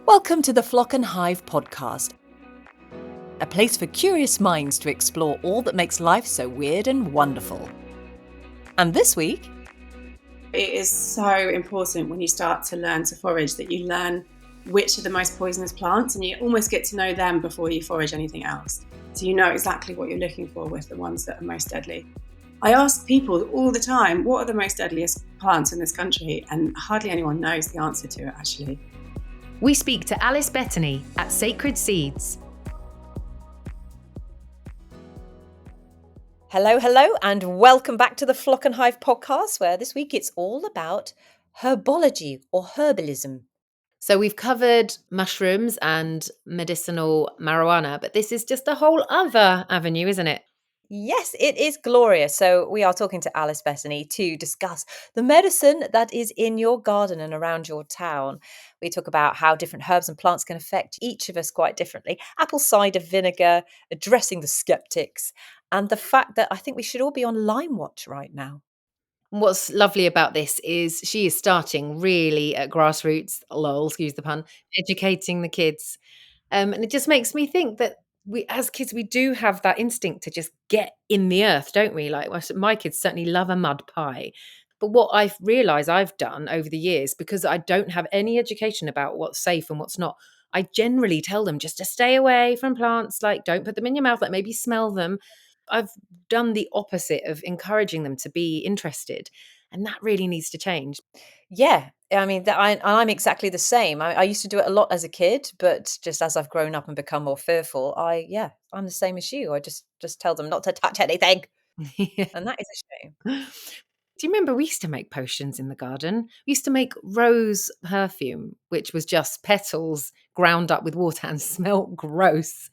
Welcome to the Flock and Hive podcast, a place for curious minds to explore all that makes life so weird and wonderful. And this week, it is so important when you start to learn to forage that you learn which are the most poisonous plants, and you almost get to know them before you forage anything else. So you know exactly what you're looking for with the ones that are most deadly. I ask people all the time, what are the most deadliest plants in this country? And hardly anyone knows the answer to it, actually. We speak to Alice Betony at Sacred Seeds. Hello, and welcome back to the Flock and Hive podcast, where this week it's all about herbology or herbalism. So we've covered mushrooms and medicinal marijuana, but this is just a whole other avenue, isn't it? Yes, it is glorious. So we are talking to Alice Betony to discuss the medicine that is in your garden and around your town. We talk about how different herbs and plants can affect each of us quite differently. Apple cider vinegar, addressing the skeptics, and the fact that I think we should all be on Lime Watch right now. What's lovely about this is she is starting really at grassroots, lol, excuse the pun, educating the kids. And it just makes me think that we, as kids, we do have that instinct to just get in the earth, don't we? Like my kids certainly love a mud pie. But what I've realised I've done over the years, because I don't have any education about what's safe and what's not, I generally tell them just to stay away from plants, like don't put them in your mouth, like maybe smell them. I've done the opposite of encouraging them to be interested. And that really needs to change. Yeah, I mean, I'm exactly the same. I used to do it a lot as a kid, but just as I've grown up and become more fearful, I'm the same as you. I just tell them not to touch anything, Yeah. and that is a shame. Do you remember we used to make potions in the garden? We used to make rose perfume, which was just petals ground up with water and smelt gross.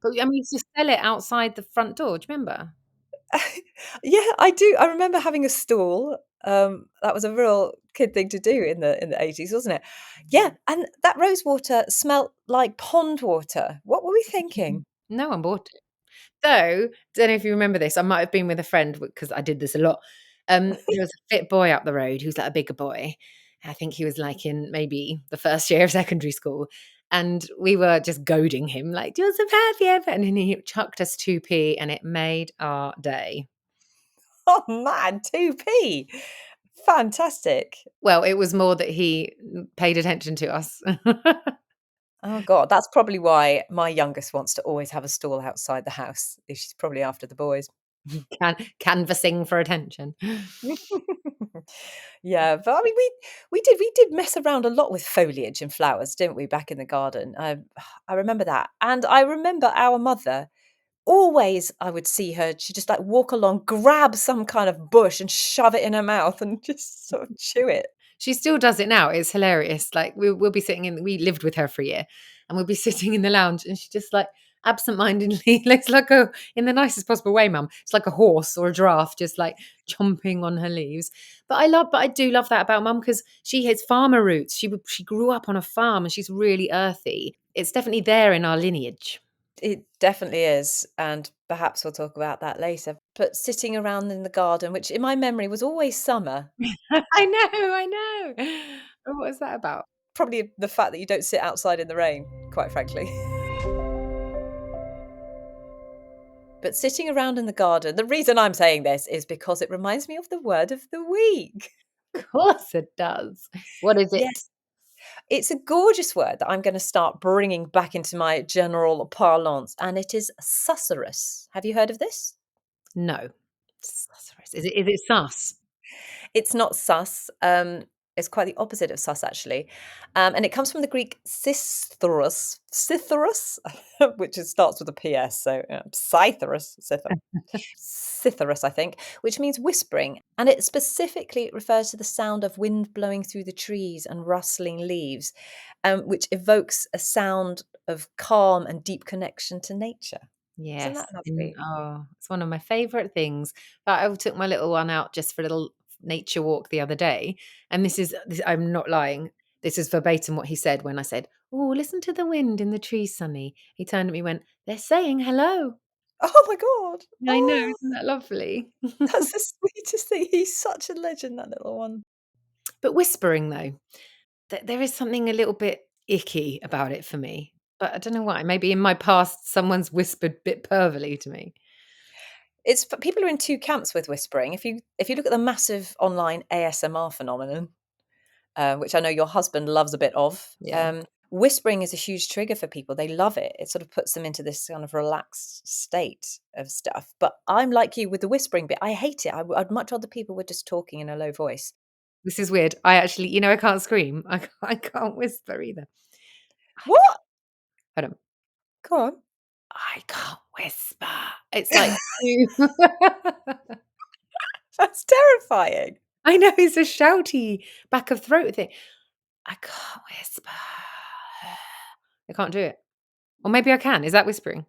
But I mean, we used to sell it outside the front door. Do you remember? Yeah, I do. I remember having a stall. That was a real kid thing to do in the 80s, wasn't it? Yeah, and that rose water smelt like pond water. What were we thinking? No one bought it. So, don't know if you remember this. I might have been with a friend because I did this a lot. There was a fit boy up the road who's like a bigger boy. I think he was like in maybe the first year of secondary school. And we were just goading him, like, do you want some perfume? And then he chucked us 2p and it made our day. Oh man, 2p. Fantastic. Well, it was more that he paid attention to us. Oh god, that's probably why my youngest wants to always have a stall outside the house. She's probably after the boys. Canvassing for attention. Yeah, but I mean, we did mess around a lot with foliage and flowers, didn't we, back in the garden? I remember that, and I remember our mother always. I would see her; she just like walk along, grab some kind of bush, and shove it in her mouth, and just sort of chew it. She still does it now. It's hilarious. Like we'll be sitting in. We lived with her for a year, and we'll be sitting in the lounge, and she just like absentmindedly looks like a in the nicest possible way, Mum. It's like a horse or a giraffe, just like chomping on her leaves. But I do love that about Mum because she has farmer roots. She grew up on a farm, and she's really earthy. It's definitely there in our lineage. It definitely is, and perhaps we'll talk about that later. But sitting around in the garden, which in my memory was always summer, I know. Oh, what is that about? probably the fact that you don't sit outside in the rain, quite frankly. But sitting around in the garden, the reason I'm saying this is because it reminds me of the word of the week. Of course it does. What is it? Yes, it's a gorgeous word that I'm going to start bringing back into my general parlance, and it is susurrus. Have you heard of this? No. Susurrus. Is it sus? It's not sus. It's quite the opposite of sus, actually. And it comes from the Greek cytherus, which starts with a PS, so cytherus, cytherus, I think, which means whispering. And it specifically refers to the sound of wind blowing through the trees and rustling leaves, which evokes a sound of calm and deep connection to nature. Isn't Yes. that lovely? It's one of my favourite things. But I took my little one out just for a little nature walk the other day. And I'm not lying. This is verbatim what he said when I said, oh, listen to the wind in the trees, Sonny. He turned at me and went, they're saying hello. Oh my God. I know, Oh, isn't that lovely? that's the sweetest thing. He's such a legend, that little one. But whispering, though, there is something a little bit icky about it for me. But I don't know why. Maybe in my past, someone's whispered a bit pervily to me. It's people are in two camps with whispering. If you look at the massive online ASMR phenomenon, which I know your husband loves a bit of, Yeah. whispering is a huge trigger for people. They love it. It sort of puts them into this kind of relaxed state of stuff. But I'm like you with the whispering bit. I hate it. I'd much rather people were just talking in a low voice. This is weird. I actually, I can't scream. I can't whisper either. What? I don't. Go on. I can't whisper. It's like too That's terrifying. I know, it's a shouty back of throat thing. I can't whisper. I can't do it. Or maybe I can. Is that whispering?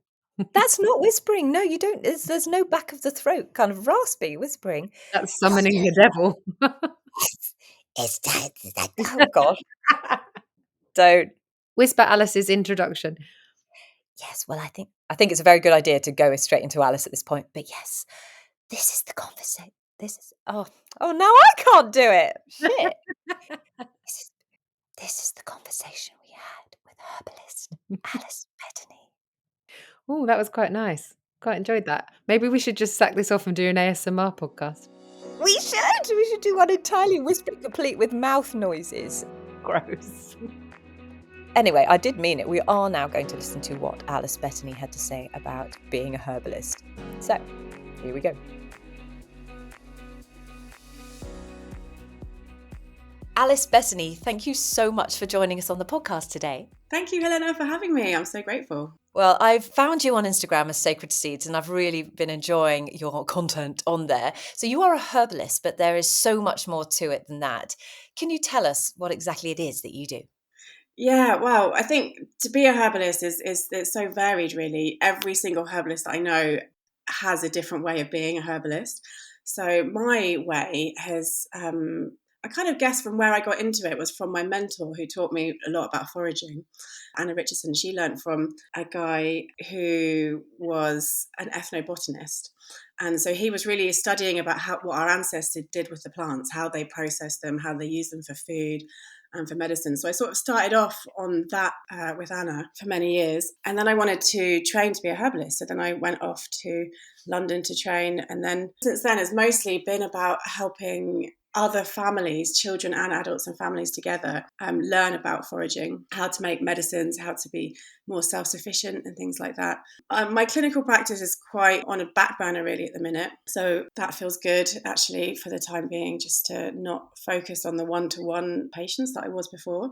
That's not whispering. No, you don't. There's no back of the throat kind of raspy whispering. That's summoning the devil. It's that. Oh God, don't. Whisper Alice's introduction. Yes, well, I think it's a very good idea to go straight into Alice at this point. But yes, this is the conversation. This is oh now I can't do it. Shit. This is this is the conversation we had with herbalist Alice Betony. Oh, that was quite nice. Quite enjoyed that. Maybe we should just sack this off and do an ASMR podcast. We should. We should do one entirely whispering, complete with mouth noises. Gross. Anyway, I did mean it. We are now going to listen to what Alice Betony had to say about being a herbalist. So, here we go. Alice Betony, thank you so much for joining us on the podcast today. Thank you, Helena, for having me. I'm so grateful. Well, I've found you on Instagram as Sacred Seeds, and I've really been enjoying your content on there. So you are a herbalist, but there is so much more to it than that. Can you tell us what exactly it is that you do? Yeah, well, I think to be a herbalist is it's so varied, really. Every single herbalist that I know has a different way of being a herbalist. So my way has, I kind of guess from where I got into it was from my mentor who taught me a lot about foraging. Anna Richardson, she learned from a guy who was an ethnobotanist. And so he was really studying about what our ancestors did with the plants, how they processed them, how they used them for food and for medicine. So I sort of started off on that with Anna for many years. And then I wanted to train to be a herbalist. So then I went off to London to train. And then since then, it's mostly been about helping other families, children and adults and families together, learn about foraging, how to make medicines, how to be more self-sufficient and things like that. My clinical practice is quite on a back burner really at the minute. So that feels good actually for the time being, just to not focus on the one-to-one patients that I was before,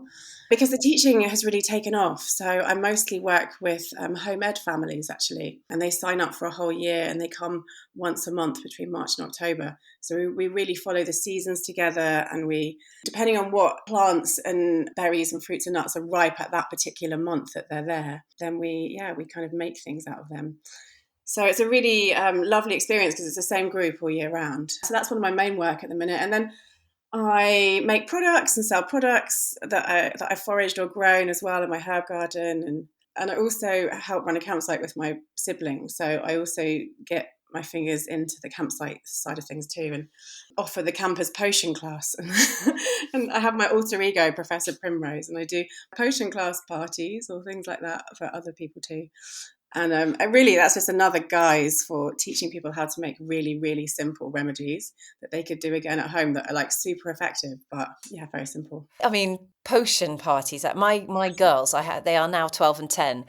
because the teaching has really taken off. So I mostly work with home ed families actually, and they sign up for a whole year and they come once a month between March and October. So we really follow the seasons together, and we, depending on what plants and berries and fruits and nuts are ripe at that particular month that they're there, then we kind of make things out of them. So it's a really lovely experience because it's the same group all year round. So that's one of my main work at the minute. And then I make products and sell products that I foraged or grown as well in my herb garden. And I also help run a campsite with my siblings. So I also get my fingers into the campsite side of things too, and offer the campus potion class. And I have my alter ego, Professor Primrose, and I do potion class parties or things like that for other people too. And that's just another guise for teaching people how to make really, really simple remedies that they could do again at home that are like super effective, but yeah, very simple. I mean, potion parties. My girls, they are now 12 and 10.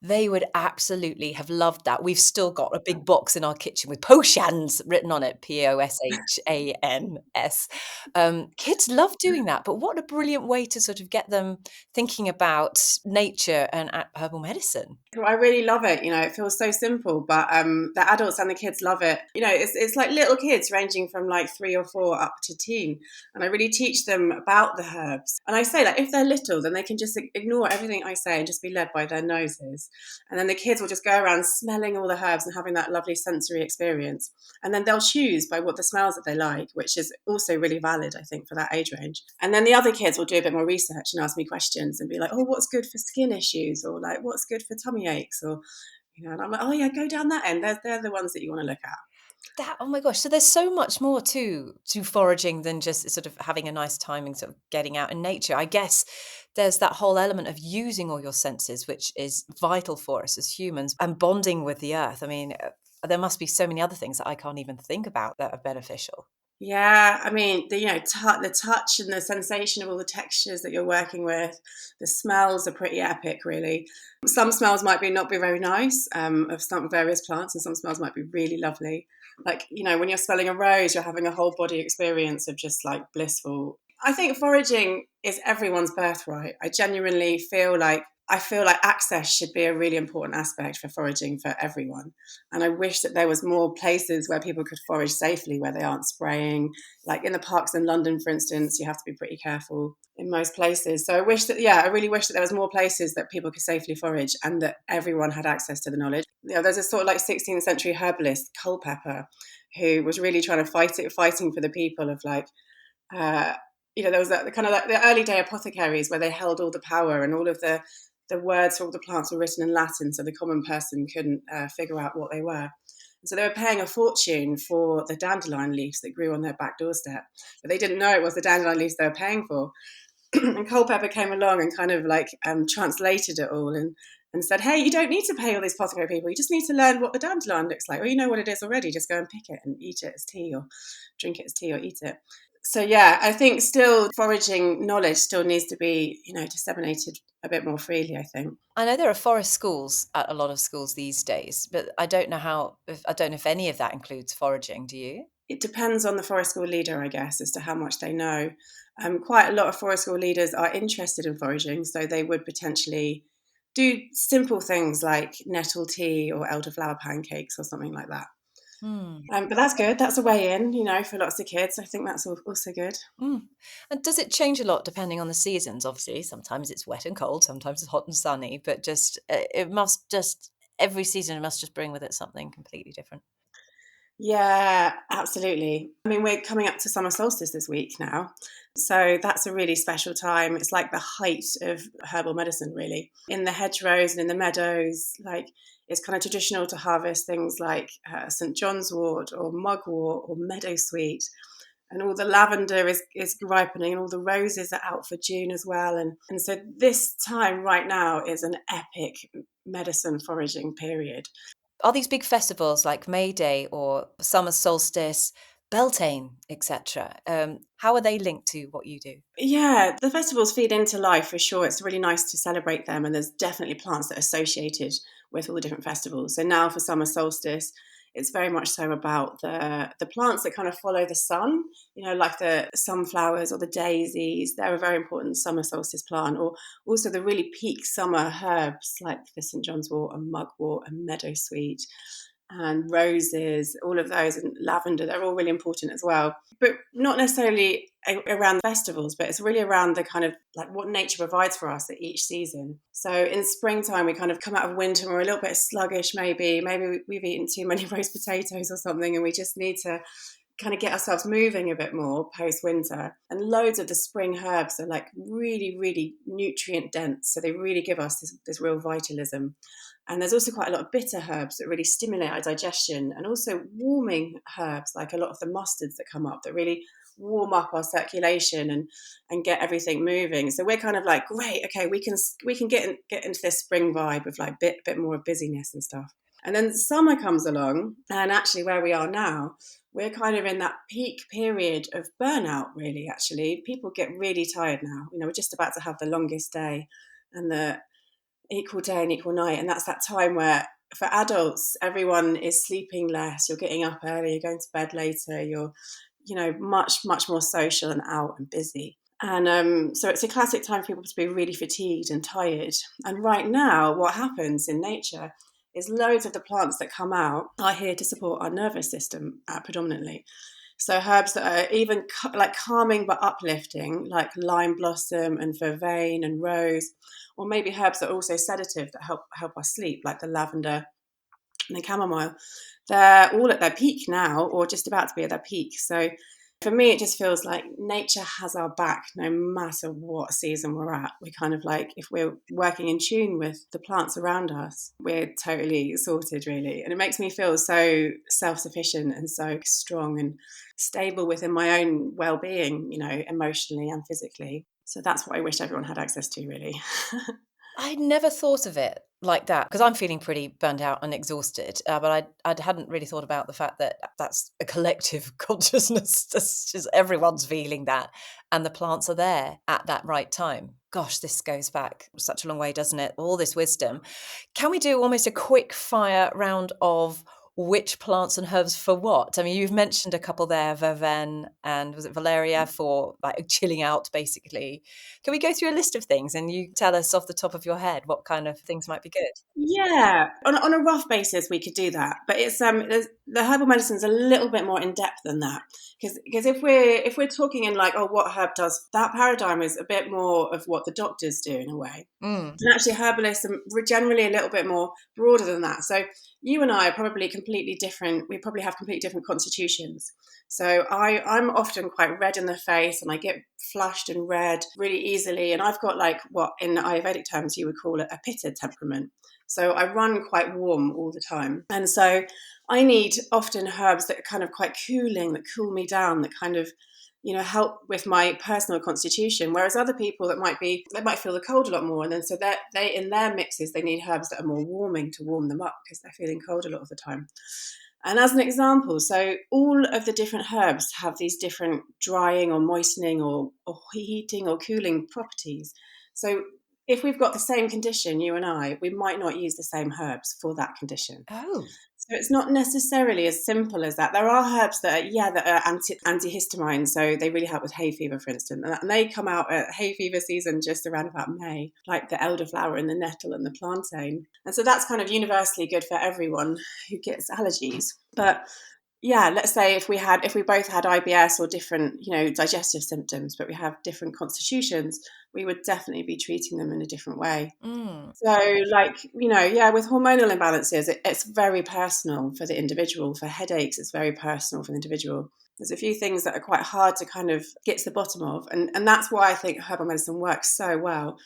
They would absolutely have loved that. We've still got a big box in our kitchen with potions written on it, Poshans. Kids love doing that, but what a brilliant way to sort of get them thinking about nature and herbal medicine. I really love it. It feels so simple, but the adults and the kids love it. It's like little kids ranging from like 3 or 4 up to teen. And I really teach them about the herbs. And I say that if they're little, then they can just ignore everything I say and just be led by their noses. And then the kids will just go around smelling all the herbs and having that lovely sensory experience. And then they'll choose by what the smells that they like, which is also really valid, I think, for that age range. And then the other kids will do a bit more research and ask me questions and be like, oh, what's good for skin issues? Or like, what's good for tummy aches? Or, and I'm like, oh yeah, go down that end. They're the ones that you want to look at. That, oh my gosh, so there's so much more to foraging than just sort of having a nice time and sort of getting out in nature. I guess there's that whole element of using all your senses, which is vital for us as humans, and bonding with the earth. I mean, there must be so many other things that I can't even think about that are beneficial. Yeah, I mean, the touch and the sensation of all the textures that you're working with, the smells are pretty epic, really. Some smells might be not be very nice of some various plants, and some smells might be really lovely. Like, when you're smelling a rose, you're having a whole body experience of just like blissful. I think foraging is everyone's birthright. I feel like access should be a really important aspect for foraging for everyone. And I wish that there was more places where people could forage safely, where they aren't spraying. Like in the parks in London, for instance, you have to be pretty careful in most places. So I really wish that there was more places that people could safely forage and that everyone had access to the knowledge. There's a sort of like 16th century herbalist, Culpeper, who was really trying to fighting for the people of like, uh, there was that kind of like the early day apothecaries where they held all the power and all of the words for all the plants were written in Latin, so the common person couldn't figure out what they were. And so they were paying a fortune for the dandelion leaves that grew on their back doorstep, but they didn't know it was the dandelion leaves they were paying for. And Culpeper came along and kind of like translated it all and said, hey, you don't need to pay all these apothecary people. You just need to learn what the dandelion looks like. Well, you know what it is already. Just go and pick it and eat it as tea or drink it as tea or eat it. So yeah, I think still foraging knowledge still needs to be, disseminated a bit more freely, I think. I know there are forest schools at a lot of schools these days, but I don't know if any of that includes foraging. Do you? It depends on the forest school leader, I guess, as to how much they know. Quite a lot of forest school leaders are interested in foraging, so they would potentially do simple things like nettle tea or elderflower pancakes or something like that. Hmm. But that's good. That's a way in, for lots of kids. I think that's also good. Mm. And does it change a lot depending on the seasons? Obviously, sometimes it's wet and cold, sometimes it's hot and sunny, but just it must just every season must just bring with it something completely different. Yeah, absolutely. I mean, we're coming up to summer solstice this week now. So that's a really special time. It's like the height of herbal medicine, really. In the hedgerows and in the meadows, like it's kind of traditional to harvest things like St. John's wort or mugwort or meadowsweet. And all the lavender is ripening and all the roses are out for June as well. And so this time right now is an epic medicine foraging period. Are these big festivals like May Day or summer solstice, Beltane, etc.? How are they linked to what you do? Yeah, the festivals feed into life for sure. It's really nice to celebrate them, and there's definitely plants that are associated with all the different festivals. So now for summer solstice, it's very much so about the plants that kind of follow the sun. Like the sunflowers or the daisies. They're a very important summer solstice plant, or also the really peak summer herbs like the St. John's wort and mugwort and meadowsweet and roses, all of those, and lavender, they're all really important as well. But not necessarily around the festivals, but it's really around the kind of like what nature provides for us at each season. So in springtime, we kind of come out of winter and we're a little bit sluggish, maybe. Maybe we've eaten too many roast potatoes or something, and we just need to kind of get ourselves moving a bit more post winter. And loads of the spring herbs are like really, really nutrient dense. So they really give us this real vitalism. And there's also quite a lot of bitter herbs that really stimulate our digestion, and also warming herbs like a lot of the mustards that come up that really warm up our circulation and get everything moving. So we're kind of like, great, okay, we can get into this spring vibe of like bit more of busyness and stuff. And then summer comes along, and actually where we are now, we're kind of in that peak period of burnout, really. Actually, people get really tired now. We're just about to have the longest day and the equal day and equal night. And that's that time where for adults, everyone is sleeping less. You're getting up early, you're going to bed later, you're, much, much more social and out and busy. And so it's a classic time for people to be really fatigued and tired. And right now, what happens in nature is loads of the plants that come out are here to support our nervous system predominantly. So herbs that are even like calming but uplifting, like lime blossom and vervain and rose, or maybe herbs that are also sedative that help us sleep, like the lavender and the chamomile. They're all at their peak now, or just about to be at their peak. So For me, it just feels like nature has our back no matter what season we're at. We kind of like, if we're working in tune with the plants around us, we're totally sorted, really. And it makes me feel so self-sufficient and so strong and stable within my own well-being, emotionally and physically. So that's what I wish everyone had access to, really. I never thought of it like that because I'm feeling pretty burnt out and exhausted. But I hadn't really thought about the fact that that's a collective consciousness. That's just everyone's feeling that, and the plants are there at that right time. Gosh, this goes back such a long way, doesn't it? All this wisdom. Can we do almost a quick fire round of which plants and herbs for what? I mean, you've mentioned a couple there, verveine and was it Valeria for like chilling out, basically. Can we go through a list of things and you tell us off the top of your head what kind of things might be good? Yeah, on a rough basis, we could do that, but the herbal medicine's a little bit more in depth than that, because if we're talking in like, oh, what herb does that, paradigm is a bit more of what the doctors do in a way. Mm. And actually, herbalists are generally a little bit more broader than that. So you and I are probably completely different. We probably have completely different constitutions. So I'm often quite red in the face and I get flushed and red really easily. And I've got like what in Ayurvedic terms you would call it a pitta temperament. So I run quite warm all the time. And so I need often herbs that are kind of quite cooling, that cool me down, that kind of help with my personal constitution. Whereas other people they might feel the cold a lot more, and then so that they in their mixes they need herbs that are more warming to warm them up because they're feeling cold a lot of the time. And as an example, so all of the different herbs have these different drying or moistening or heating or cooling properties. So if we've got the same condition, you and I, we might not use the same herbs for that condition. Oh, So it's not necessarily as simple as that. There are herbs that are antihistamines, so they really help with hay fever, for instance, and they come out at hay fever season just around about May, like the elderflower and the nettle and the plantain. And so that's kind of universally good for everyone who gets allergies. But yeah, let's say if we both had IBS or different, digestive symptoms, but we have different constitutions, we would definitely be treating them in a different way. mm. So, like, with hormonal imbalances, it's very personal for the individual. For headaches, it's very personal for the individual. There's a few things that are quite hard to kind of get to the bottom of. And that's why I think herbal medicine works so well,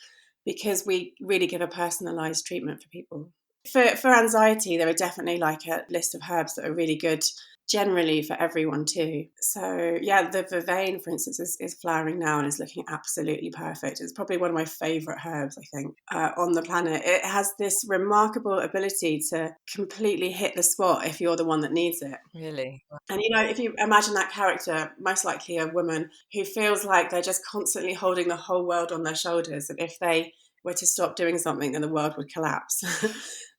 because we really give a personalised treatment for people. For anxiety, there are definitely like a list of herbs that are really good generally for everyone too. So yeah, the vervain, for instance, is flowering now and is looking absolutely perfect. It's probably one of my favourite herbs, I think, on the planet. It has this remarkable ability to completely hit the spot if you're the one that needs it. Really? And if you imagine that character, most likely a woman who feels like they're just constantly holding the whole world on their shoulders, and if they were to stop doing something, then the world would collapse.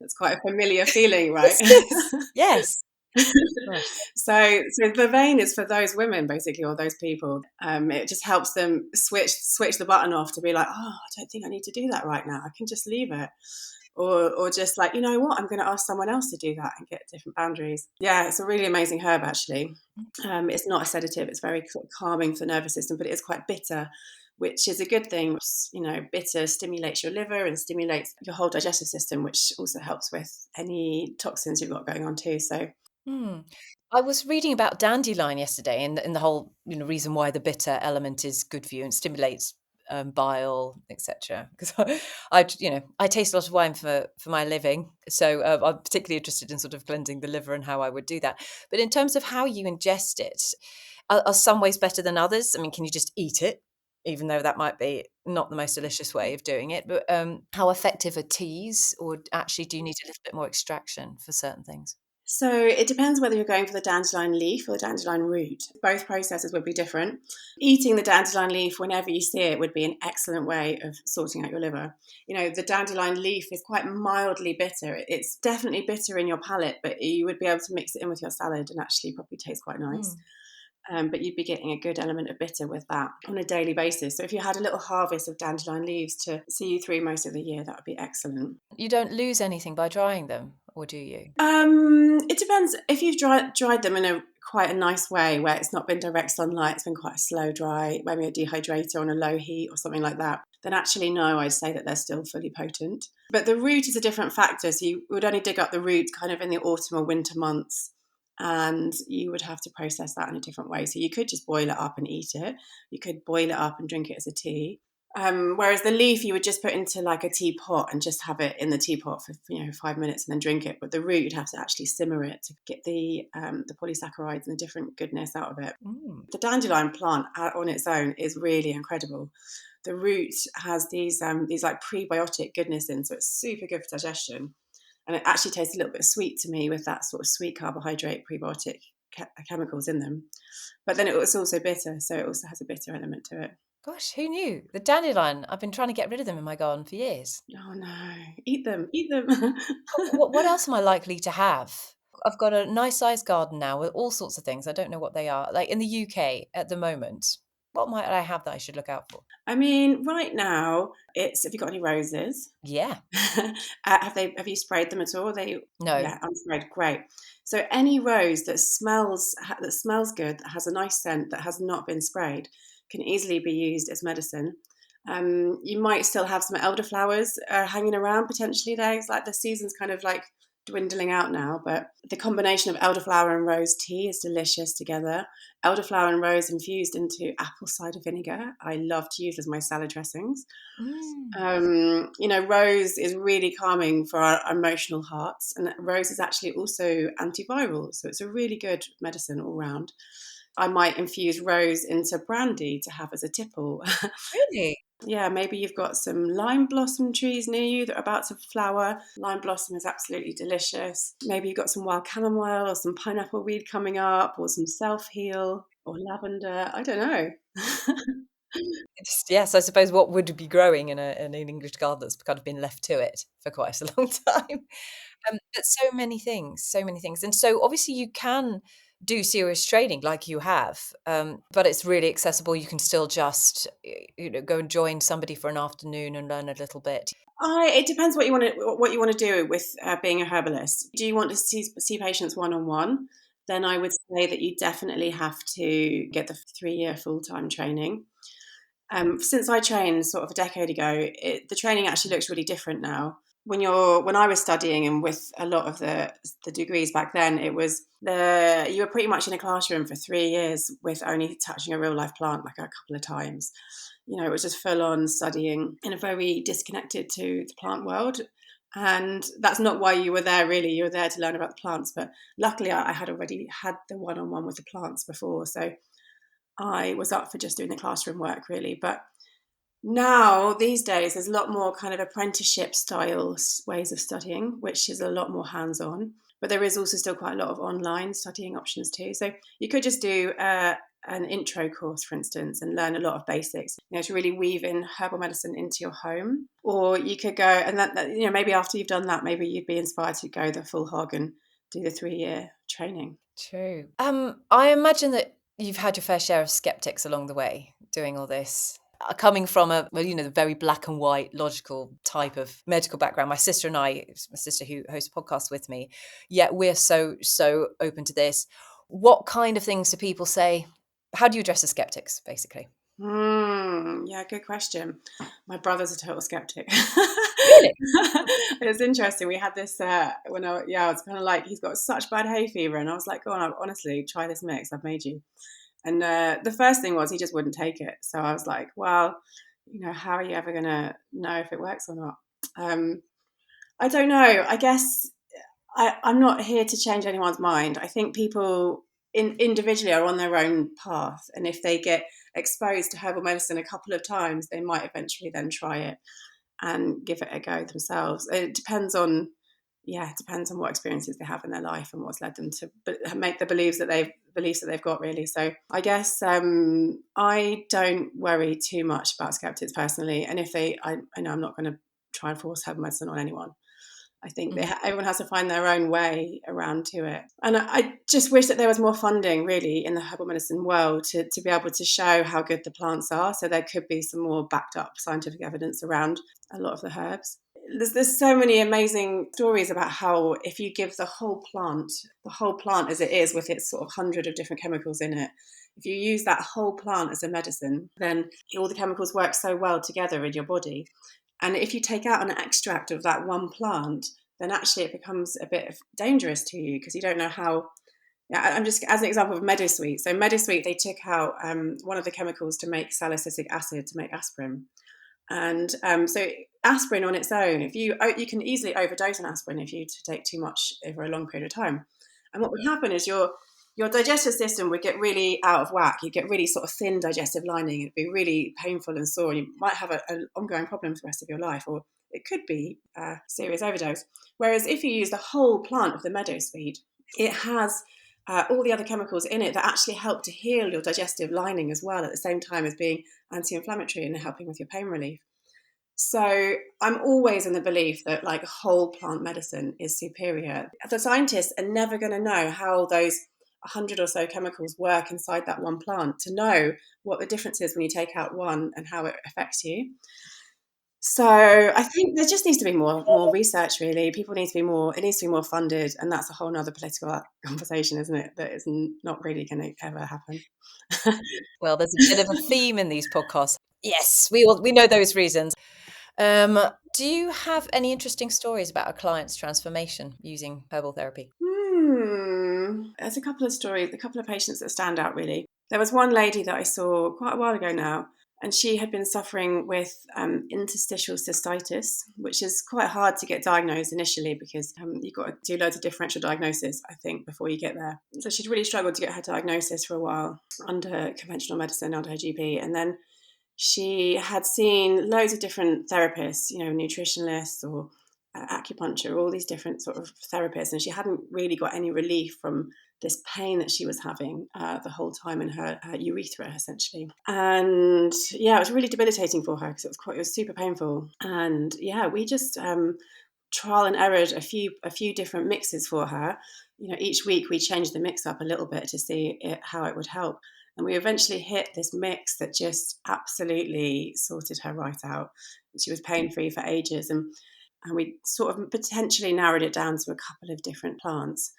That's quite a familiar feeling, right? What's this? Yes. Gosh. So vervain is for those women basically, or those people. It just helps them switch the button off to be like, oh, I don't think I need to do that right now. I can just leave it. Or just like, you know what, I'm going to ask someone else to do that and get different boundaries. Yeah, it's a really amazing herb, actually. It's not a sedative. It's very sort of calming for the nervous system, but it is quite bitter, which is a good thing. Bitter stimulates your liver and stimulates your whole digestive system, which also helps with any toxins you've got going on too. So Hmm. I was reading about dandelion yesterday, and the whole reason why the bitter element is good for you and stimulates bile, etc. Because I taste a lot of wine for my living, so I'm particularly interested in sort of cleansing the liver and how I would do that. But in terms of how you ingest it, are some ways better than others? I mean, can you just eat it? Even though that might be not the most delicious way of doing it, but how effective are teas, or actually do you need a little bit more extraction for certain things? So it depends whether you're going for the dandelion leaf or the dandelion root. Both processes would be different. Eating the dandelion leaf whenever you see it would be an excellent way of sorting out your liver. The dandelion leaf is quite mildly bitter. It's definitely bitter in your palate, but you would be able to mix it in with your salad and actually probably taste quite nice. Mm. But you'd be getting a good element of bitter with that on a daily basis. So if you had a little harvest of dandelion leaves to see you through most of the year, that would be excellent. You don't lose anything by drying them, or do you? It depends. If you've dried them in a quite a nice way, where it's not been direct sunlight, it's been quite a slow dry, maybe a dehydrator on a low heat or something like that, then actually no, I'd say that they're still fully potent. But the root is a different factor. So you would only dig up the root kind of in the autumn or winter months. and you would have to process that in a different way. So you could just boil it up and eat it. You could boil it up and drink it as a tea. Whereas the leaf you would just put into like a teapot and just have it in the teapot for 5 minutes and then drink it. But the root you'd have to actually simmer it to get the polysaccharides and the different goodness out of it. The dandelion plant on its own is really incredible. The root has these like prebiotic goodness in, so it's super good for digestion. And it actually tastes a little bit sweet to me with that sort of sweet carbohydrate prebiotic chemicals in them. But then it's also bitter, so it also has a bitter element to it. Gosh, who knew? The dandelion, I've been trying to get rid of them in my garden for years. Oh no, eat them. What else am I likely to have? I've got a nice sized garden now with all sorts of things. I don't know what they are. Like in the UK at the moment, what might I have that I should look out for? I mean, right now, have you got any roses? Yeah. Have you sprayed them at all? No. Yeah, unsprayed, great. So any rose that smells good, that has a nice scent, that has not been sprayed, can easily be used as medicine. You might still have some elderflowers hanging around potentially there. It's like the season's kind of like dwindling out now, but the combination of elderflower and rose tea is delicious together. Elderflower and rose infused into apple cider vinegar, I love to use as my salad dressings. Rose is really calming for our emotional hearts, and rose is actually also antiviral, so it's a really good medicine all round. I might infuse rose into brandy to have as a tipple. Really? Yeah, maybe you've got some lime blossom trees near you that are about to flower. Lime blossom is absolutely delicious. Maybe you've got some wild chamomile or some pineapple weed coming up, or some self-heal or lavender. I don't know. Yes, I suppose what would be growing in an English garden that's kind of been left to it for quite a long time. But so many things, so many things. And so obviously you can do serious training like you have, but it's really accessible. You can still just, go and join somebody for an afternoon and learn a little bit. It depends what you want to do with being a herbalist. Do you want to see patients one-on-one? Then I would say that you definitely have to get the 3-year full-time training. Since I trained sort of a decade ago, the training actually looks really different now. When I was studying, and with a lot of the degrees back then, you were pretty much in a classroom for 3 years with only touching a real life plant like a couple of times. It was just full on studying in a very disconnected to the plant world. And that's not why you were there, really. You were there to learn about the plants. But luckily, I had already had the one-on-one with the plants before. So I was up for just doing the classroom work, really. But now, these days, there's a lot more kind of apprenticeship style ways of studying, which is a lot more hands-on. But there is also still quite a lot of online studying options too. So you could just do an intro course, for instance, and learn a lot of basics, to really weave in herbal medicine into your home. Or you could go, and maybe after you've done that, maybe you'd be inspired to go the full hog and do the 3-year training. True. I imagine that you've had your fair share of skeptics along the way doing all this. Coming from the very black and white, logical type of medical background. My sister who hosts a podcast with me, yet we're so open to this. What kind of things do people say? How do you address the skeptics, basically? Yeah, good question. My brother's a total skeptic. Really? It's interesting. We had this I was kind of like, he's got such bad hay fever, and I was like, go on, honestly, try this mix I've made you. And the first thing was he just wouldn't take it. So I was like, well, how are you ever going to know if it works or not? I don't know. I guess I'm not here to change anyone's mind. I think people individually are on their own path. And if they get exposed to herbal medicine a couple of times, they might eventually then try it and give it a go themselves. It depends on what experiences they have in their life and what's led them to make the beliefs that they've got, really. So I guess I don't worry too much about skeptics personally. And if I know I'm not going to try and force herbal medicine on anyone. I think everyone has to find their own way around to it. And I just wish that there was more funding, really, in the herbal medicine world to be able to show how good the plants are. So there could be some more backed up scientific evidence around a lot of the herbs. There's so many amazing stories about how if you give the whole plant as it is with its sort of 100 of different chemicals in it, if you use that whole plant as a medicine, then all the chemicals work so well together in your body. And if you take out an extract of that one plant, then actually it becomes a bit dangerous to you because you don't know how Yeah, I'm just as an example of meadowsweet. So meadowsweet, they took out one of the chemicals to make salicylic acid to make aspirin, and so aspirin on its own, if you can easily overdose on aspirin if you take too much over a long period of time. And what would happen is your digestive system would get really out of whack. You get really sort of thin digestive lining. It'd be really painful and sore. And you might have an ongoing problem for the rest of your life, or it could be a serious overdose. Whereas if you use the whole plant of the meadowsweet, it has all the other chemicals in it that actually help to heal your digestive lining as well, at the same time as being anti-inflammatory and helping with your pain relief. So I'm always in the belief that like whole plant medicine is superior. The scientists are never going to know how those 100 or so chemicals work inside that one plant to know what the difference is when you take out one and how it affects you. So I think there just needs to be more research. Really, people need to be more. It needs to be more funded, and that's a whole other political conversation, isn't it? That is not really going to ever happen. Well, there's a bit of a theme in these podcasts. Yes, we know those reasons. Do you have any interesting stories about a client's transformation using herbal therapy? There's a couple of stories, a couple of patients that stand out really. There was one lady that I saw quite a while ago now, and she had been suffering with interstitial cystitis, which is quite hard to get diagnosed initially because you've got to do loads of differential diagnosis, I think, before you get there. So she'd really struggled to get her diagnosis for a while under conventional medicine, under her GP. And then she had seen loads of different therapists, nutritionists or acupuncture, all these different sort of therapists, and she hadn't really got any relief from this pain that she was having the whole time in her urethra, essentially. And yeah, it was really debilitating for her because it was super painful. And yeah, we just trial and errored a few different mixes for her. Each week we changed the mix up a little bit to see how it would help. And we eventually hit this mix that just absolutely sorted her right out. She was pain-free for ages. And we sort of potentially narrowed it down to a couple of different plants.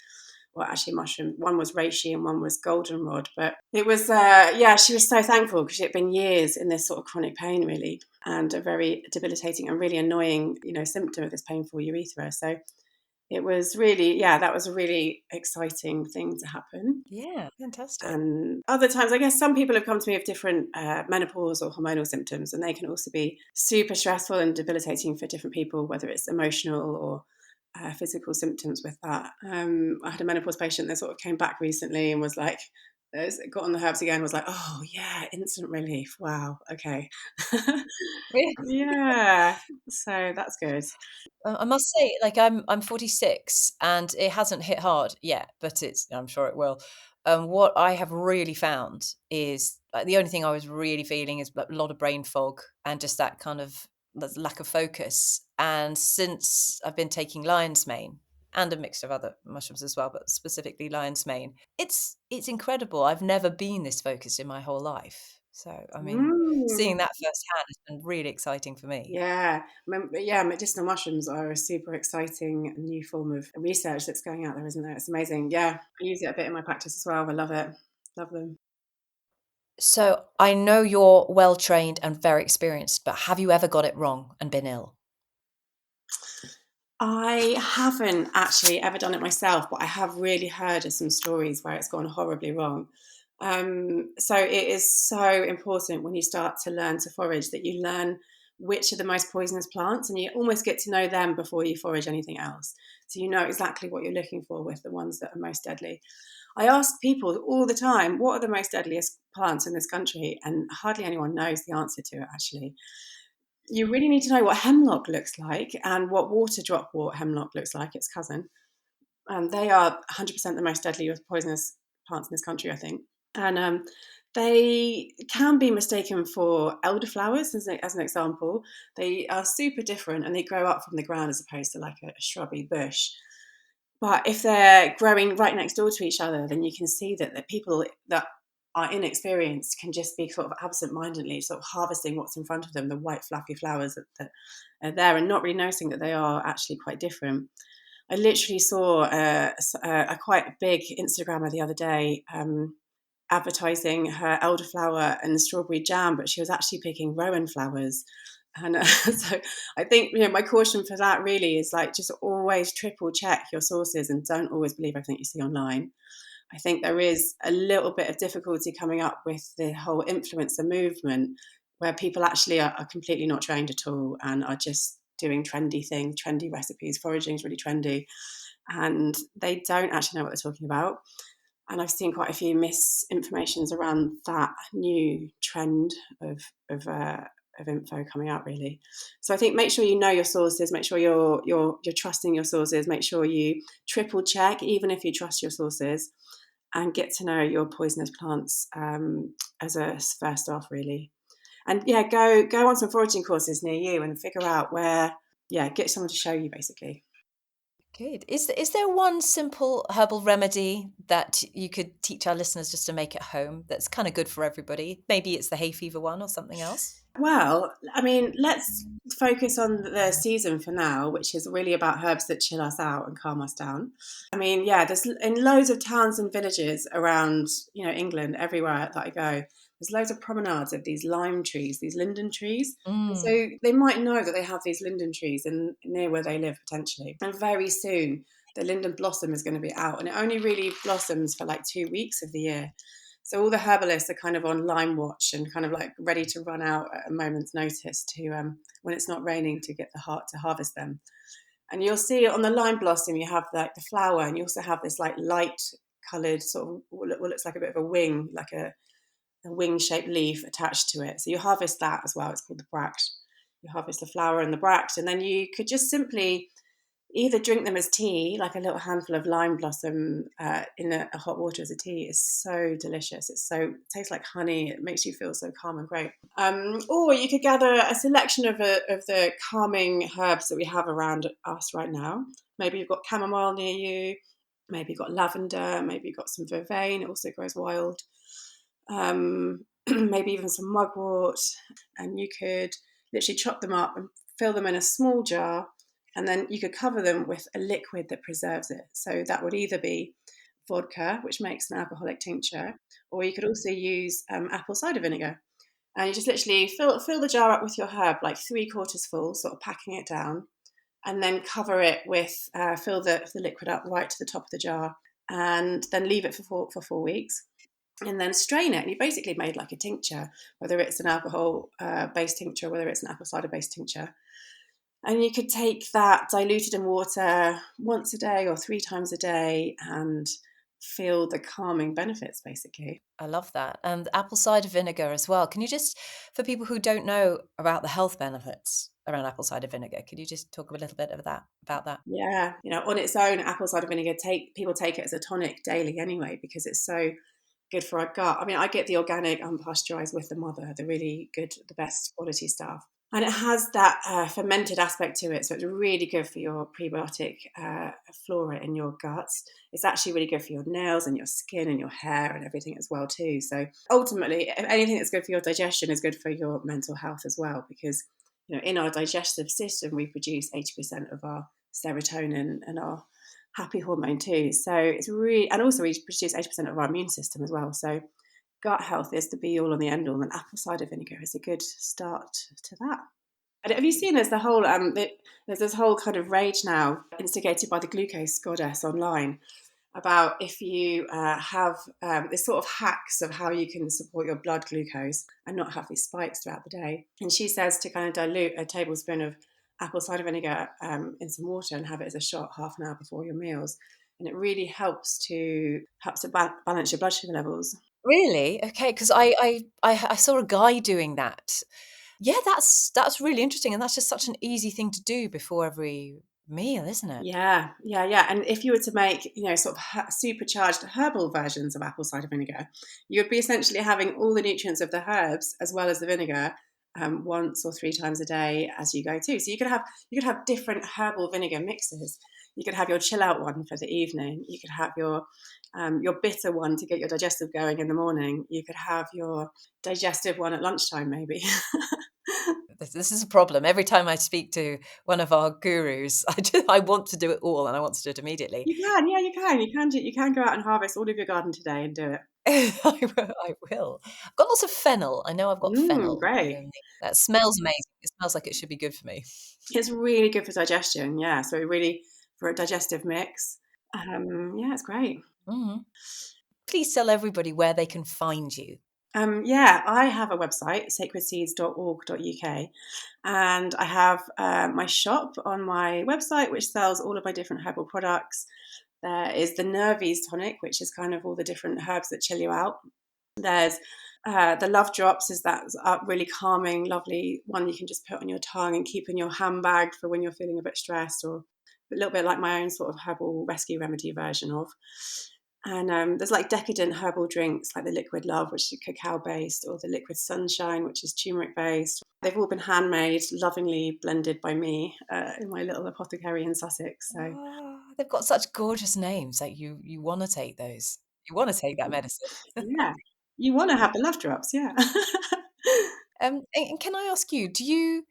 Well, actually, mushroom. One was reishi and one was goldenrod. But it was, she was so thankful because it had been years in this sort of chronic pain, really, and a very debilitating and really annoying, symptom of this painful urethra. So it was really, that was a really exciting thing to happen. Yeah, fantastic. And other times, I guess some people have come to me with different menopause or hormonal symptoms, and they can also be super stressful and debilitating for different people, whether it's emotional or physical symptoms with that. I had a menopause patient that sort of came back recently and was like, got on the herbs again, was like, oh yeah, instant relief. Wow, okay. Yeah, so that's good. I must say, like I'm 46 and it hasn't hit hard yet, but I'm sure it will. What I have really found is like the only thing I was really feeling is a lot of brain fog and just that kind of lack of focus. And since I've been taking lion's mane and a mix of other mushrooms as well, but specifically lion's mane, it's incredible. I've never been this focused in my whole life. So, I mean, Mm. seeing that firsthand has been really exciting for me. Yeah, medicinal mushrooms are a super exciting new form of research that's going out there, isn't there? It's amazing. Yeah, I use it a bit in my practice as well. I love it. Love them. So I know you're well trained and very experienced, but have you ever got it wrong and been ill? I haven't actually ever done it myself, but I have really heard of some stories where it's gone horribly wrong. So it is so important when you start to learn to forage that you learn which are the most poisonous plants, and you almost get to know them before you forage anything else. So you know exactly what you're looking for with the ones that are most deadly. I ask people all the time, what are the most deadliest plants in this country? And hardly anyone knows the answer to it, actually. You really need to know what hemlock looks like and what water dropwort hemlock looks like, its cousin. And they are 100% the most deadly poisonous plants in this country, I think. And they can be mistaken for elderflowers, as an example. They are super different and they grow up from the ground as opposed to like a shrubby bush. But if they're growing right next door to each other, then you can see that the people that are inexperienced can just be sort of absent-mindedly sort of harvesting what's in front of them, the white fluffy flowers that are there, and not really noticing that they are actually quite different. I literally saw a quite big Instagrammer the other day advertising her elderflower and the strawberry jam, but she was actually picking rowan flowers. And so I think, my caution for that really is like just always triple check your sources and don't always believe everything you see online. I think there is a little bit of difficulty coming up with the whole influencer movement, where people actually are completely not trained at all and are just doing trendy things, trendy recipes. Foraging is really trendy, and they don't actually know what they're talking about. And I've seen quite a few misinformations around that new trend of of, uh, of info coming out, really. So I think make sure you know your sources, make sure you're trusting your sources, make sure you triple check, even if you trust your sources, and get to know your poisonous plants as a first off, really. And yeah, go on some foraging courses near you and figure out where. Yeah, get someone to show you, basically. Good. Is there one simple herbal remedy that you could teach our listeners just to make at home that's kind of good for everybody? Maybe it's the hay fever one or something else. Well, I mean, let's focus on the season for now, which is really about herbs that chill us out and calm us down. I mean, yeah, there's in loads of towns and villages around, England, everywhere that I go, there's loads of promenades of these lime trees, these linden trees. And Mm. so they might know that they have these linden trees in near where they live potentially. And very soon the linden blossom is going to be out, and it only really blossoms for like 2 weeks of the year. So all the herbalists are kind of on lime watch and kind of like ready to run out at a moment's notice to when it's not raining to get the heart to harvest them. And you'll see on the lime blossom you have like the flower, and you also have this like light coloured sort of what looks like a bit of a wing, like a wing shaped leaf attached to it. So you harvest that as well. It's called the bract. You harvest the flower and the bract, and then you could just simply either drink them as tea, like a little handful of lime blossom in a hot water as a tea is so delicious. It tastes like honey. It makes you feel so calm and great. Or you could gather a selection of the calming herbs that we have around us right now. Maybe you've got chamomile near you. Maybe you've got lavender. Maybe you've got some vervain. It also grows wild. Maybe even some mugwort. And you could literally chop them up and fill them in a small jar, and then you could cover them with a liquid that preserves it. So that would either be vodka, which makes an alcoholic tincture, or you could also use apple cider vinegar. And you just literally fill the jar up with your herb, like 3/4 full, sort of packing it down, and then cover it with fill the liquid up right to the top of the jar, and then leave it for 4 weeks. And then strain it, and you basically made like a tincture, whether it's an alcohol based tincture, whether it's an apple cider based tincture. And you could take that diluted in water once a day or 3 times a day and feel the calming benefits, basically. I love that. And apple cider vinegar as well. Can you just, for people who don't know about the health benefits around apple cider vinegar, could you just talk a little bit of that about that? Yeah, on its own, apple cider vinegar, people take it as a tonic daily anyway because it's so good for our gut. I mean, I get the organic, unpasteurized with the mother, the really good, the best quality stuff. And it has that fermented aspect to it. So it's really good for your prebiotic flora in your guts. It's actually really good for your nails and your skin and your hair and everything as well too. So ultimately, anything that's good for your digestion is good for your mental health as well, because in our digestive system, we produce 80% of our serotonin and our happy hormone too. So it's really, and also we produce 80% of our immune system as well. So gut health is the be all and the end all, and apple cider vinegar is a good start to that. And have you seen there's this whole kind of rage now instigated by the glucose goddess online about if you have this sort of hacks of how you can support your blood glucose and not have these spikes throughout the day. And she says to kind of dilute a tablespoon of apple cider vinegar in some water and have it as a shot half an hour before your meals. And it really helps to balance your blood sugar levels. Really? Okay, because I saw a guy doing that. Yeah, that's really interesting, and that's just such an easy thing to do before every meal, isn't it? Yeah, yeah, yeah. And if you were to make, sort of supercharged herbal versions of apple cider vinegar, you would be essentially having all the nutrients of the herbs as well as the vinegar once or 3 times a day as you go too. So you could have different herbal vinegar mixes. You could have your chill out one for the evening. You could have your bitter one to get your digestive going in the morning. You could have your digestive one at lunchtime, maybe. This is a problem. Every time I speak to one of our gurus, I want to do it all, and I want to do it immediately. You can, yeah, you can. You can go out and harvest all of your garden today and do it. I will. I've got lots of fennel. I know I've got fennel. Great. That smells amazing. It smells like it should be good for me. It's really good for digestion, yeah. So really for a digestive mix. Yeah, it's great. Mhm. please tell everybody where they can find you. Yeah, I have a website, sacredseeds.org.uk, and I have my shop on my website, which sells all of my different herbal products. There is the Nervies tonic, which is kind of all the different herbs that chill you out. There's the Love Drops, is that really calming, lovely one you can just put on your tongue and keep in your handbag for when you're feeling a bit stressed, or a little bit like my own sort of herbal rescue remedy version of. And there's like decadent herbal drinks like the Liquid Love, which is cacao based, or the Liquid Sunshine, which is turmeric based. They've all been handmade, lovingly blended by me in my little apothecary in Sussex. So Oh, they've got such gorgeous names that you want to take those. You want to take that medicine. yeah, you want to have the Love Drops, yeah. And can I ask you, do you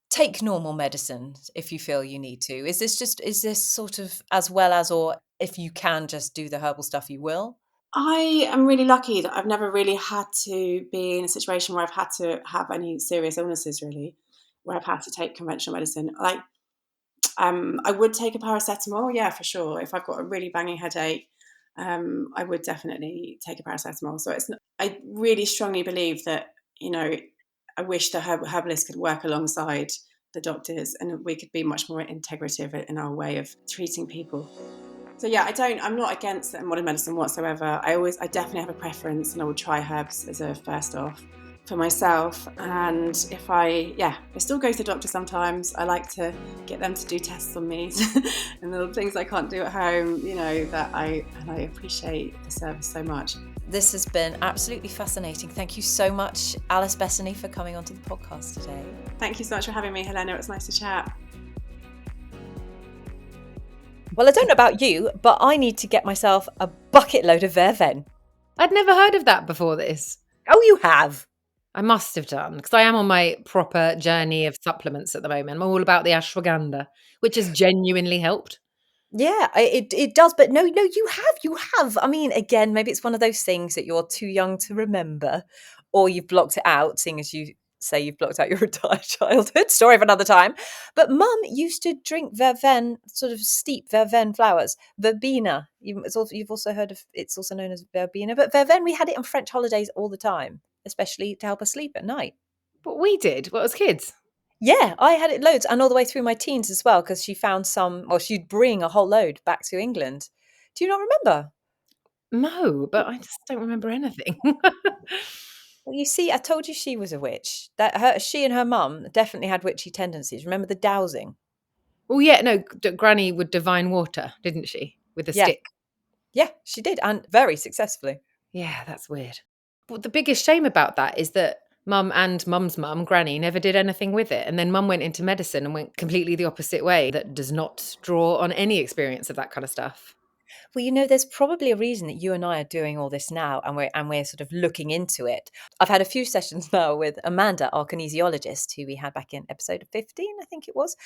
take normal medicine if you feel you need to? Is this sort of as well as, or if you can just do the herbal stuff, you will? I am really lucky that I've never really had to be in a situation where I've had to have any serious illnesses, really, where I've had to take conventional medicine. Like, I would take a paracetamol, yeah, for sure. If I've got a really banging headache, I would definitely take a paracetamol. So it's not, I really strongly believe that, you know, I wish the herbalists could work alongside the doctors and we could be much more integrative in our way of treating people. So yeah, I'm not against modern medicine whatsoever. I definitely have a preference, and I would try herbs as a first off for myself. And I still go to the doctor sometimes. I like to get them to do tests on me and little things I can't do at home. That I appreciate the service so much. This has been absolutely fascinating. Thank you so much, Alice Betony, for coming onto the podcast today. Thank you so much for having me, Helena. It was nice to chat. Well, I don't know about you, but I need to get myself a bucket load of vervein. I'd never heard of that before this. Oh, you have? I must have done, because I am on my proper journey of supplements at the moment. I'm all about the ashwagandha, which has genuinely helped. Yeah, it does. But no, you have. I mean, again, maybe it's one of those things that you're too young to remember, or you've blocked it out, seeing as you say you've blocked out your entire childhood. Story for another time. But Mum used to drink vervein, sort of steep vervein flowers, verbena. You've also heard of, it's also known as verbena, but vervein, we had it on French holidays all the time, especially to help us sleep at night. What we did, as kids. Yeah, I had it loads, and all the way through my teens as well, because she found she'd bring a whole load back to England. Do you not remember? No, but I just don't remember anything. Well, you see, I told you she was a witch. She and her mum definitely had witchy tendencies. Remember the dowsing? Well, yeah, no, Granny would divine water, didn't she? With a Yeah, stick. yeah, she did, and very successfully. Yeah, that's weird. But the biggest shame about that is that Mum and Mum's mum, Granny, never did anything with it. And then Mum went into medicine and went completely the opposite way, that does not draw on any experience of that kind of stuff. Well, there's probably a reason that you and I are doing all this now, and we're sort of looking into it. I've had a few sessions now with Amanda, our kinesiologist, who we had back in episode 15, I think it was.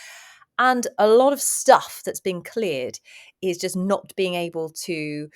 And a lot of stuff that's been cleared is just not being able to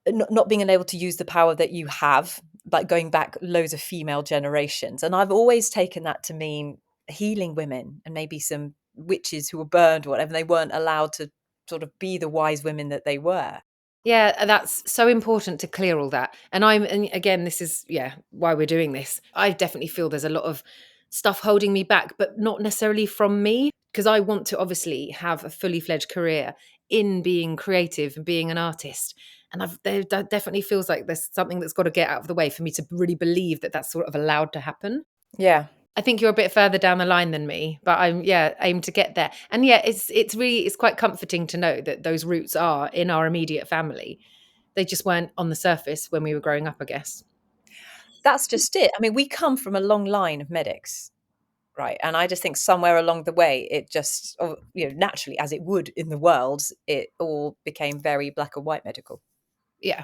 use the power that you have, like going back loads of female generations. And I've always taken that to mean healing women and maybe some witches who were burned or whatever. They weren't allowed to sort of be the wise women that they were. Yeah, that's so important to clear all that. And again, this is, why we're doing this. I definitely feel there's a lot of stuff holding me back, but not necessarily from me, because I want to obviously have a fully fledged career in being creative and being an artist. And there definitely feels like there's something that's got to get out of the way for me to really believe that that's sort of allowed to happen. Yeah. I think you're a bit further down the line than me, but aim to get there. And it's quite comforting to know that those roots are in our immediate family. They just weren't on the surface when we were growing up, I guess. That's just it. I mean, we come from a long line of medics, right? And I just think somewhere along the way, it just, naturally, as it would in the world, it all became very black and white medical. Yeah.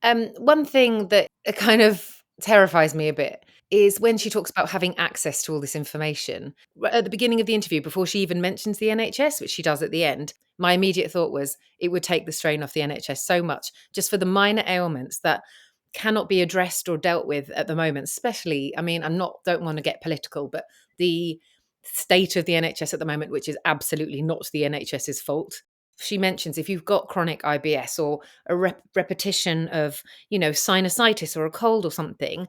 One thing that kind of terrifies me a bit is when she talks about having access to all this information. At the beginning of the interview, before she even mentions the NHS, which she does at the end, my immediate thought was it would take the strain off the NHS so much just for the minor ailments that cannot be addressed or dealt with at the moment. Especially, I mean, don't want to get political, but the state of the NHS at the moment, which is absolutely not the NHS's fault. she mentions if you've got chronic IBS or a repetition of, sinusitis or a cold or something,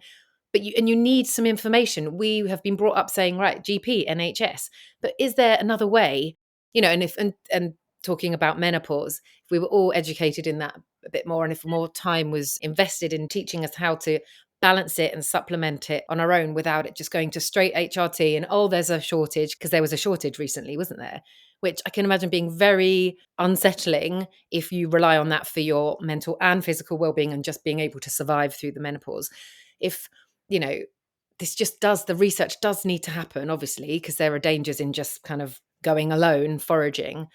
but you need some information. We have been brought up saying, right, GP, NHS, but is there another way? And talking about menopause, if we were all educated in that a bit more, and if more time was invested in teaching us how to balance it and supplement it on our own without it just going to straight HRT and, oh, there's a shortage, because there was a shortage recently, wasn't there? Which I can imagine being very unsettling if you rely on that for your mental and physical well-being and just being able to survive through the menopause. If, you know, the research does need to happen, obviously, because there are dangers in just kind of going alone foraging.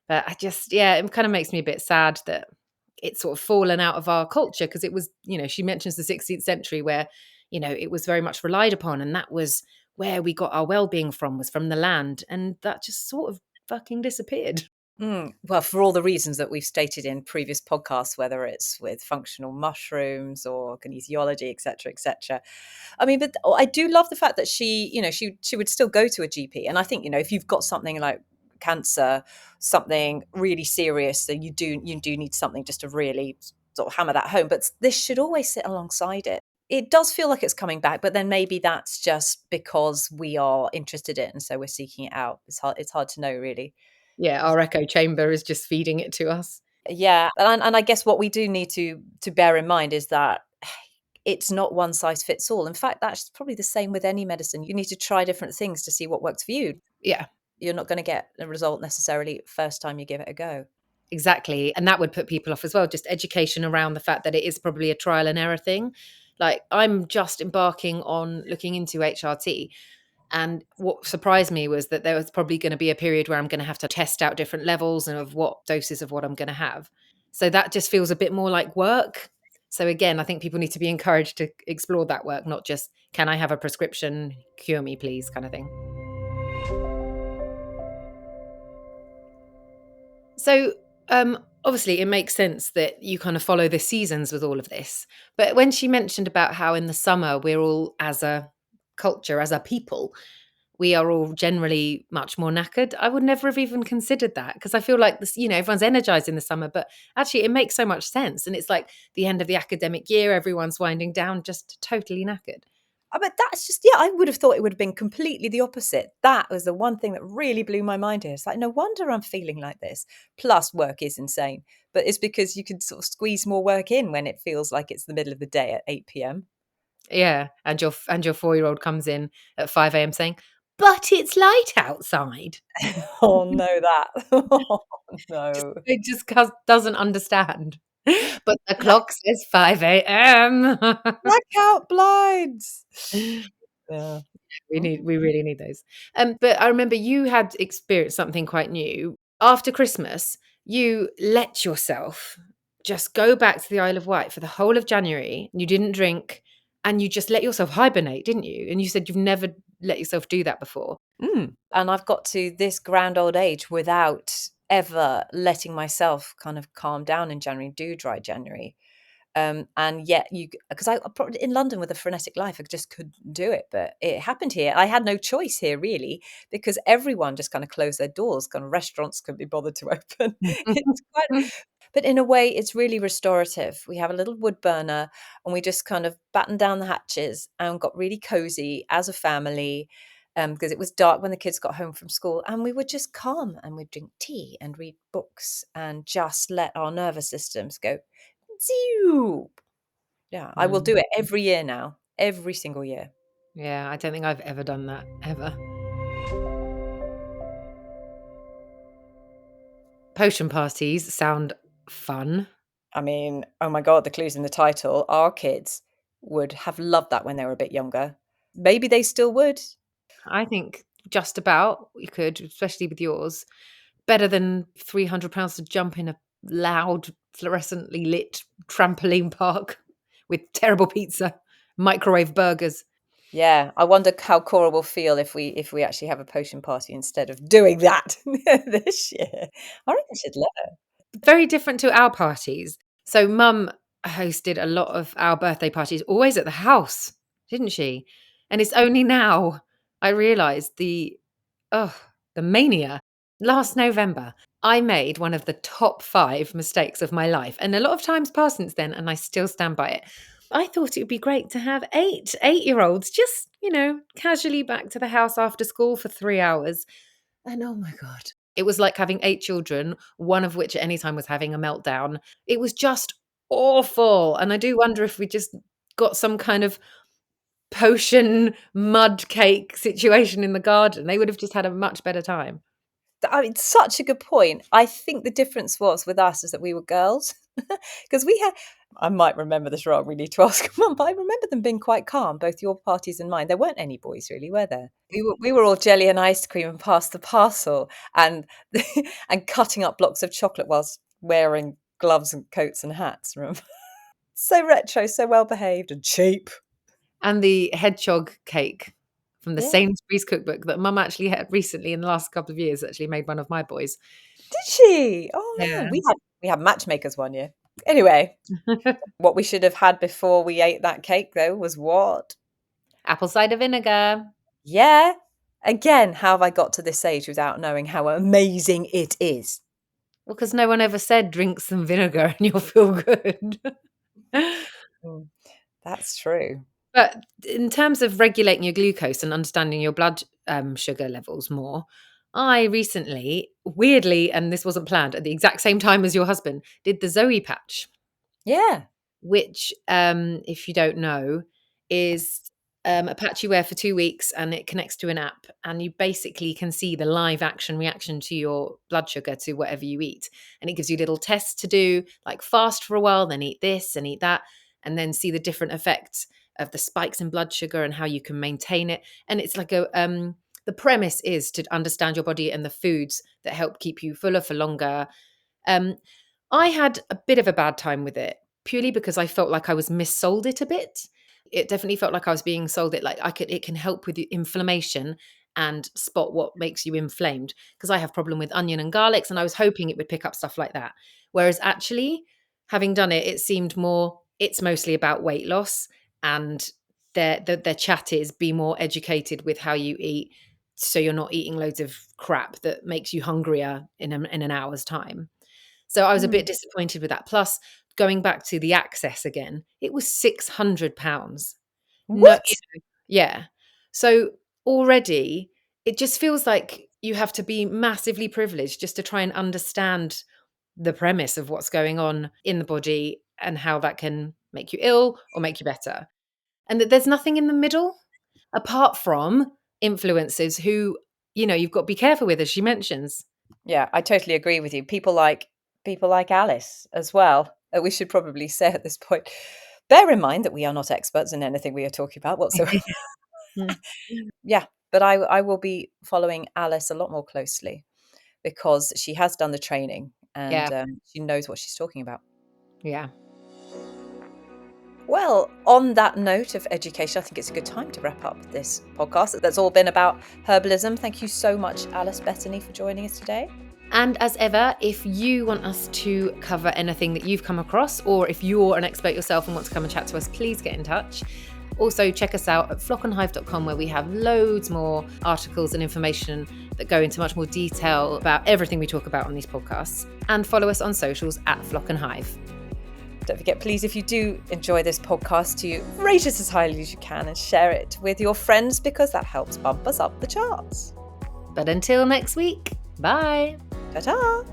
But it kind of makes me a bit sad that it's sort of fallen out of our culture, because it was, she mentions the 16th century where, it was very much relied upon. And that was where we got our well-being from, was from the land. And that just sort of fucking disappeared. Well, for all the reasons that we've stated in previous podcasts, whether it's with functional mushrooms or kinesiology, etc., etc. I mean, but I do love the fact that she would still go to a GP, and I think if you've got something like cancer, something really serious, then you do need something just to really sort of hammer that home. But this should always sit alongside it. It does feel like it's coming back, but then maybe that's just because we are interested in it, and so we're seeking it out. It's hard to know, really. Yeah, our echo chamber is just feeding it to us. Yeah, and I guess what we do need to bear in mind is that it's not one size fits all. In fact, that's probably the same with any medicine. You need to try different things to see what works for you. Yeah, You're not going to get a result necessarily first time you give it a go. exactly. And that would put people off as well. Just education around the fact that it is probably a trial and error thing. Like, I'm just embarking on looking into HRT. And what surprised me was that there was probably going to be a period where I'm going to have to test out different levels and of what doses of what I'm going to have. So that just feels a bit more like work. So again, I think people need to be encouraged to explore that work, not just, can I have a prescription, cure me, please, kind of thing. So, obviously, it makes sense that you kind of follow the seasons with all of this. But when she mentioned about how in the summer we're all, as a culture, as a people, we are all generally much more knackered, I would never have even considered that, because I feel like this, everyone's energized in the summer, but actually it makes so much sense. And it's like the end of the academic year, everyone's winding down, just totally knackered. But that's just, yeah, I would have thought it would have been completely the opposite. That was the one thing that really blew my mind here. It's like, no wonder I'm feeling like this. Plus, work is insane. But it's because you can sort of squeeze more work in when it feels like it's the middle of the day at 8 p.m. Yeah. And your 4-year-old comes in at 5 a.m. saying, but it's light outside. Oh, no, that. Oh, no. It just doesn't understand. But the clock says 5 a.m. Blackout blinds. Yeah. We really need those. But I remember you had experienced something quite new. After Christmas, you let yourself just go back to the Isle of Wight for the whole of January. You didn't drink, and you just let yourself hibernate, didn't you? And you said you've never let yourself do that before. And I've got to this grand old age without ever letting myself kind of calm down in January, do dry January. And yet because I probably in London with a frenetic life, I just couldn't do it. But it happened here. I had no choice here, really, because everyone just kind of closed their doors. Kind of restaurants couldn't be bothered to open. It's quite, but in a way, it's really restorative. We have a little wood burner, and we just kind of battened down the hatches and got really cozy as a family. Because it was dark when the kids got home from school, and we would just calm and we'd drink tea and read books and just let our nervous systems go. Zoop. Yeah, I will do it every year now, every single year. Yeah, I don't think I've ever done that, ever. Potion parties sound fun. I mean, oh my God, the clue's in the title. Our kids would have loved that when they were a bit younger. Maybe they still would. I think just about you could, especially with yours. Better than £300 to jump in a loud, fluorescently lit trampoline park with terrible pizza, microwave burgers. Yeah, I wonder how Cora will feel if we actually have a potion party instead of doing that this year. I reckon she'd love it. Very different to our parties. So Mum hosted a lot of our birthday parties, always at the house, didn't she? And it's only now I realised the mania. Last November, I made one of the top 5 mistakes of my life, and a lot of time's passed since then, and I still stand by it. I thought it would be great to have 8-year-olds just, casually back to the house after school for 3 hours. And oh my God, it was like having 8 children, one of which at any time was having a meltdown. It was just awful. And I do wonder if we just got some kind of potion mud cake situation in the garden, they would have just had a much better time. I mean, such a good point. I think the difference was with us is that we were girls because we had. I might remember this wrong. We need to ask Mum, but I remember them being quite calm, both your parties and mine. There weren't any boys, really, were there? We were all jelly and ice cream and past the parcel, and and cutting up blocks of chocolate whilst wearing gloves and coats and hats. Remember? So retro, so well behaved and cheap. And the hedgehog cake from the Yeah. Sainsbury's cookbook that Mum actually had recently in the last couple of years actually made one of my boys. Did she? Oh Yeah. man, we had matchmakers one year. Anyway, what we should have had before we ate that cake though was what? Apple cider vinegar. Yeah. Again, how have I got to this age without knowing how amazing it is? Well, because no one ever said drink some vinegar and you'll feel good. That's true. But in terms of regulating your glucose and understanding your blood sugar levels more, I recently, weirdly, and this wasn't planned, at the exact same time as your husband, did the Zoe patch, Yeah. which, if you don't know, is a patch you wear for 2 weeks and it connects to an app, and you basically can see the live action reaction to your blood sugar to whatever you eat. And it gives you little tests to do, like fast for a while, then eat this and eat that, and then see the different effects of the spikes in blood sugar and how you can maintain it. And it's like the premise is to understand your body and the foods that help keep you fuller for longer. I had a bit of a bad time with it purely because I felt like I was missold it a bit. It definitely felt like I was being sold it like it can help with the inflammation and spot what makes you inflamed, because I have problem with onion and garlics, and I was hoping it would pick up stuff like that. Whereas actually, having done it, it seemed more it's mostly about weight loss, and their chat is be more educated with how you eat, so you're not eating loads of crap that makes you hungrier in an hour's time. So I was a bit disappointed with that. Plus, going back to the access again, it was £600. No, What? yeah. So already it just feels like you have to be massively privileged just to try and understand the premise of what's going on in the body and how that can make you ill or make you better. And that there's nothing in the middle apart from influencers who, you've got to be careful with, as she mentions. Yeah, I totally agree with you. People like Alice as well. We should probably say at this point, bear in mind that we are not experts in anything we are talking about whatsoever. Yeah, but I will be following Alice a lot more closely because she has done the training and Yeah. she knows what she's talking about. Yeah. Well, on that note of education, I think it's a good time to wrap up this podcast. That's all been about herbalism. Thank you so much, Alice Betony, for joining us today. And as ever, if you want us to cover anything that you've come across, or if you're an expert yourself and want to come and chat to us, please get in touch. Also, check us out at flockandhive.com, where we have loads more articles and information that go into much more detail about everything we talk about on these podcasts. And follow us on socials at Flock and Hive. Don't forget, please, if you do enjoy this podcast, to rate us as highly as you can and share it with your friends, because that helps bump us up the charts. But until next week, bye. Ta-ta!